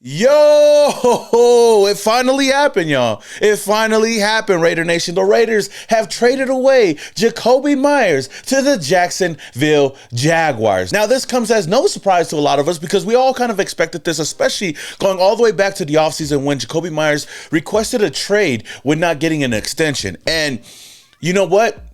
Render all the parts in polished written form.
Yo, it finally happened, y'all. It finally happened, Raider Nation. The Raiders have traded away Jakobi Meyers to the Jacksonville Jaguars. Now, this comes as no surprise to a lot of us because we all kind of expected this, especially going all the way back to the offseason when Jakobi Meyers requested a trade when not getting an extension. And you know what?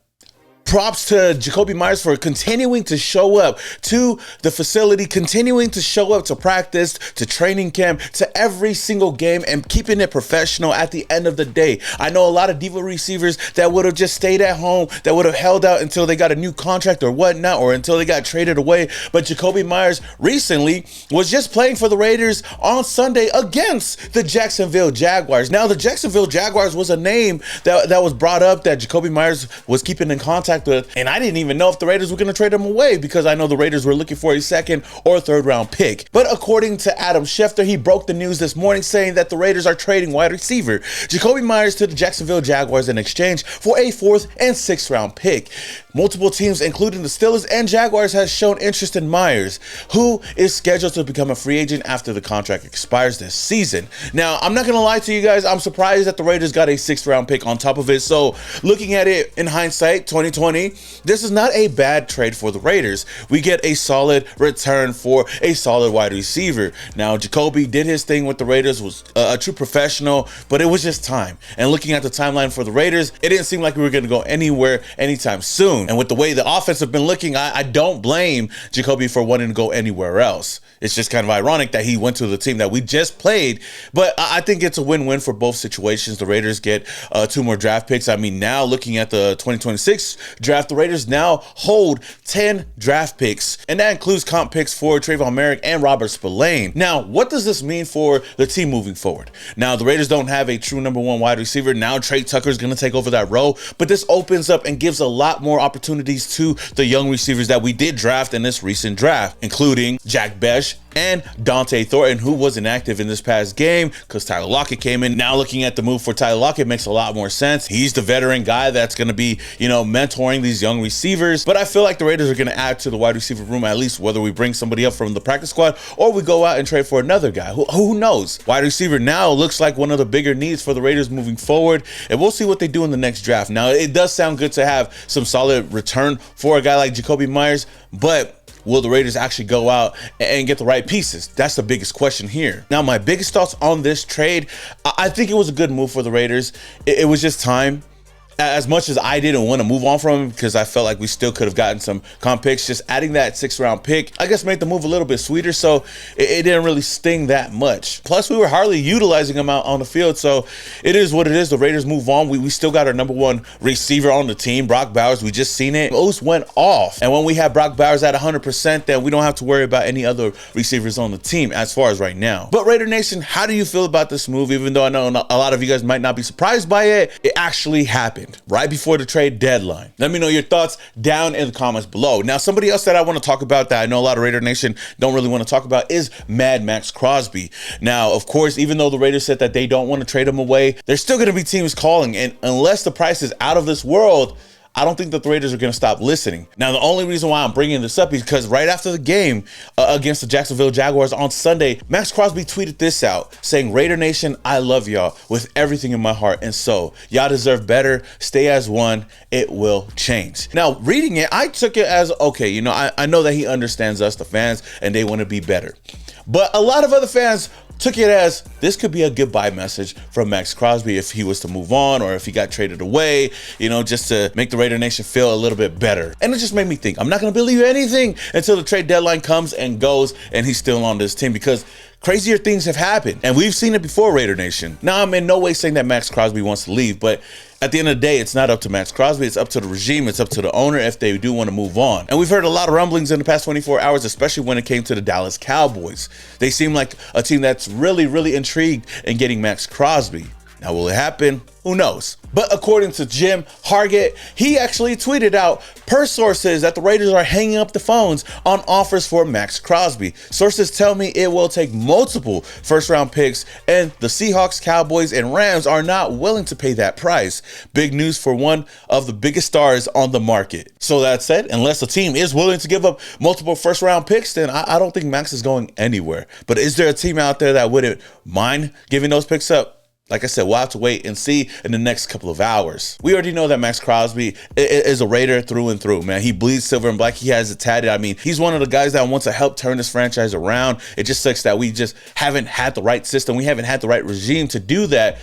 Props to Jakobi Meyers for continuing to show up to the facility, continuing to show up to practice, to training camp, to every single game, and keeping it professional at the end of the day. I know a lot of diva receivers that would have just stayed at home, that would have held out until they got a new contract or whatnot, or until they got traded away. But Jakobi Meyers recently was just playing for the Raiders on Sunday against the Jacksonville Jaguars. Now, the Jacksonville Jaguars was a name that was brought up that Jakobi Meyers was keeping in contact with, and I didn't even know if the Raiders were going to trade him away because I know the Raiders were looking for a second or third round pick. But according to Adam Schefter, he broke the news this morning saying that the Raiders are trading wide receiver Jakobi Meyers to the Jacksonville Jaguars in exchange for a 4th and 6th round pick. Multiple teams, including the Steelers and Jaguars, has shown interest in Meyers, who is scheduled to become a free agent after the contract expires this season. Now, I'm not going to lie to you guys, I'm surprised that the Raiders got a 6th round pick on top of it. So looking at it in hindsight, 2020, this is not a bad trade for the Raiders. We get a solid return for a solid wide receiver. Now, Jakobi did his thing with the Raiders, was a true professional, but it was just time. And looking at the timeline for the Raiders, it didn't seem like we were going to go anywhere anytime soon. And with the way the offense have been looking, I don't blame Jakobi for wanting to go anywhere else. It's just kind of ironic that he went to the team that we just played, but I think it's a win-win for both situations. The Raiders get 2 more draft picks. I mean, now looking at the 2026 draft, the Raiders now hold 10 draft picks, and that includes comp picks for Trayvon Merrick and Robert Spillane. Now, what does this mean for the team moving forward? Now, the Raiders don't have a true number 1 wide receiver. Now, Trey Tucker is going to take over that role, but this opens up and gives a lot more opportunities to the young receivers that we did draft in this recent draft, including Jack Besh and Dante Thornton, who was inactive in this past game because Tyler Lockett came in. Now looking at the move for Tyler Lockett makes a lot more sense. He's the veteran guy that's going to be, mentoring these young receivers. But I feel like the Raiders are going to add to the wide receiver room, at least whether we bring somebody up from the practice squad or we go out and trade for another guy. Who knows? Wide receiver now looks like one of the bigger needs for the Raiders moving forward, and we'll see what they do in the next draft. Now, it does sound good to have some solid return for a guy like Jakobi Meyers, but will the Raiders actually go out and get the right pieces? That's the biggest question here. Now, my biggest thoughts on this trade, I think it was a good move for the Raiders. It was just time. As much as I didn't want to move on from him because I felt like we still could have gotten some comp picks, just adding that 6th round pick, I guess, made the move a little bit sweeter, so it didn't really sting that much. Plus, we were hardly utilizing him out on the field, so it is what it is. The Raiders move on. We still got our number 1 receiver on the team, Brock Bowers. We just seen it. Those went off. And when we have Brock Bowers at 100%, then we don't have to worry about any other receivers on the team as far as right now. But Raider Nation, how do you feel about this move? Even though I know a lot of you guys might not be surprised by it, it actually happened right before the trade deadline. Let me know your thoughts down in the comments below. Now, somebody else that I want to talk about that I know a lot of Raider Nation don't really want to talk about is Maxx Crosby. Now, of course, even though the Raiders said that they don't want to trade him away, there's still going to be teams calling, and unless the price is out of this world, I don't think that the Raiders are going to stop listening. Now, the only reason why I'm bringing this up is because right after the game against the Jacksonville Jaguars on Sunday, Maxx Crosby tweeted this out saying, "Raider Nation, I love y'all with everything in my heart and soul. Y'all deserve better. Stay as one. It will change." Now, reading it, I took it as, okay, I know that he understands us, the fans, and they want to be better. But a lot of other fans took it as this could be a goodbye message from Maxx Crosby if he was to move on or if he got traded away, just to make the Raider Nation feel a little bit better. And it just made me think, I'm not going to believe anything until the trade deadline comes and goes and he's still on this team, because crazier things have happened and we've seen it before, Raider Nation. Now, I'm in no way saying that Maxx Crosby wants to leave, but at the end of the day, it's not up to Maxx Crosby. It's up to the regime. It's up to the owner if they do want to move on. And we've heard a lot of rumblings in the past 24 hours, especially when it came to the Dallas Cowboys. They seem like a team that's really, really intrigued in getting Maxx Crosby. Now, will it happen? Who knows? But according to Jim Hargett, he actually tweeted out, per sources, that the Raiders are hanging up the phones on offers for Maxx Crosby. Sources tell me it will take multiple first-round picks, and the Seahawks, Cowboys, and Rams are not willing to pay that price. Big news for one of the biggest stars on the market. So that said, unless a team is willing to give up multiple first-round picks, then I don't think Maxx is going anywhere. But is there a team out there that wouldn't mind giving those picks up? Like I said, we'll have to wait and see in the next couple of hours. We already know that Maxx Crosby is a Raider through and through, man. He bleeds silver and black. He has it tatted. I mean, he's one of the guys that wants to help turn this franchise around. It just sucks that we just haven't had the right system. We haven't had the right regime to do that.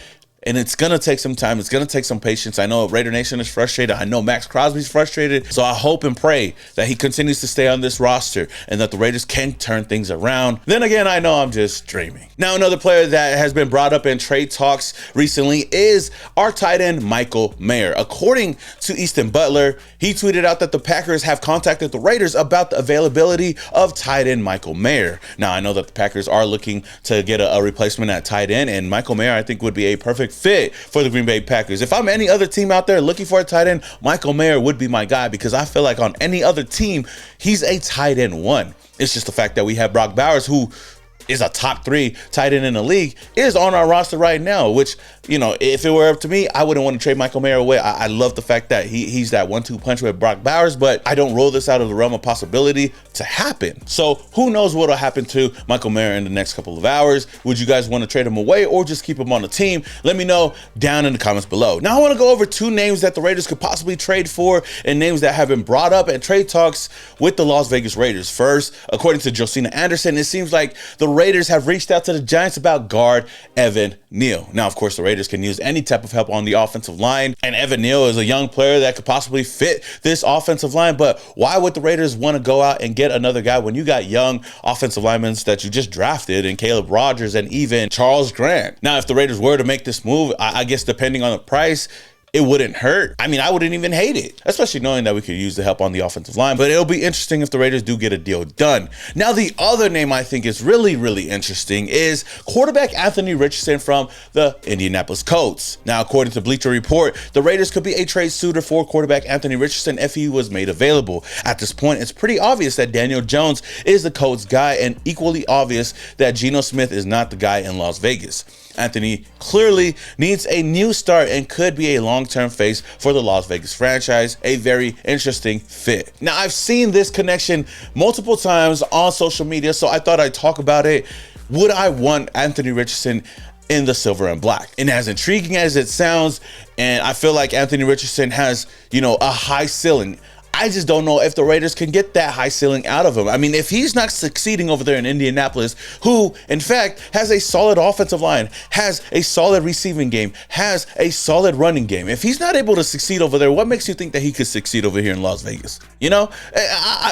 And it's going to take some time. It's going to take some patience. I know Raidernation is frustrated. I know Maxx Crosby's frustrated. So I hope and pray that he continues to stay on this roster and that the Raiders can turn things around. Then again, I know I'm just dreaming. Now, another player that has been brought up in trade talks recently is our tight end, Michael Mayer. According to Easton Butler, he tweeted out that the Packers have contacted the Raiders about the availability of tight end Michael Mayer. Now, I know that the Packers are looking to get a replacement at tight end, and Michael Mayer, I think, would be a perfect fit for the Green Bay Packers. If I'm any other team out there looking for a tight end, Michael Mayer would be my guy, because I feel like on any other team, he's a tight end one. It's just the fact that we have Brock Bowers, who is a top 3 tight end in the league, is on our roster right now, which, you know, if it were up to me, I wouldn't want to trade Michael Mayer away. I love the fact that he's that 1-2 punch with Brock Bowers, but I don't rule this out of the realm of possibility to happen. So who knows what will happen to Michael Mayer in the next couple of hours. Would you guys want to trade him away or just keep him on the team? Let me know down in the comments below. Now I want to go over 2 names that the Raiders could possibly trade for, and names that have been brought up at trade talks with the Las Vegas Raiders. First, according to Josina Anderson, it seems like the Raiders have reached out to the Giants about guard Evan Neal. Now, of course, the Raiders can use any type of help on the offensive line, and Evan Neal is a young player that could possibly fit this offensive line. But why would the Raiders want to go out and get another guy when you got young offensive linemen that you just drafted, and Caleb Rogers and even Charles Grant? Now, if the Raiders were to make this move, I guess depending on the price, it wouldn't hurt. I mean, I wouldn't even hate it, especially knowing that we could use the help on the offensive line. But it'll be interesting if the Raiders do get a deal done. Now, the other name I think is really, really interesting is quarterback Anthony Richardson from the Indianapolis Colts. Now, according to Bleacher Report, the Raiders could be a trade suitor for quarterback Anthony Richardson if he was made available. At this point, it's pretty obvious that Daniel Jones is the Colts guy, and equally obvious that Geno Smith is not the guy in Las Vegas. Anthony clearly needs a new start and could be a long-term face for the Las Vegas franchise. A very interesting fit. Now, I've seen this connection multiple times on social media, so I thought I'd talk about it. Would I want Anthony Richardson in the silver and black? And as intriguing as it sounds, and I feel like Anthony Richardson has, you know, a high ceiling, I just don't know if the Raiders can get that high ceiling out of him. I mean, if he's not succeeding over there in Indianapolis, who, in fact, has a solid offensive line, has a solid receiving game, has a solid running game, if he's not able to succeed over there, what makes you think that he could succeed over here in Las Vegas? You know,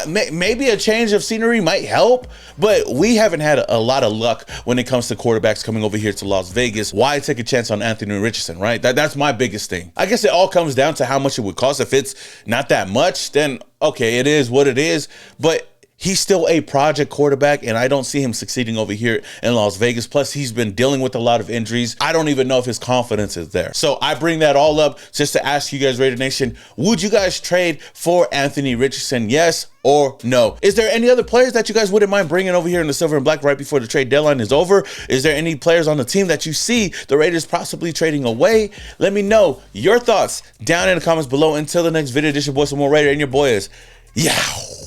maybe a change of scenery might help, but we haven't had a lot of luck when it comes to quarterbacks coming over here to Las Vegas. Why take a chance on Anthony Richardson, right? That's my biggest thing. I guess it all comes down to how much it would cost. If it's not that much, then okay, it is what it is, but he's still a project quarterback, and I don't see him succeeding over here in Las Vegas. Plus, he's been dealing with a lot of injuries. I don't even know if his confidence is there. So I bring that all up just to ask you guys, Raider Nation, would you guys trade for Anthony Richardson? Yes or no? Is there any other players that you guys wouldn't mind bringing over here in the silver and black right before the trade deadline is over? Is there any players on the team that you see the Raiders possibly trading away? Let me know your thoughts down in the comments below. Until the next video, this is your boy, some more Raider, and your boy is Yow.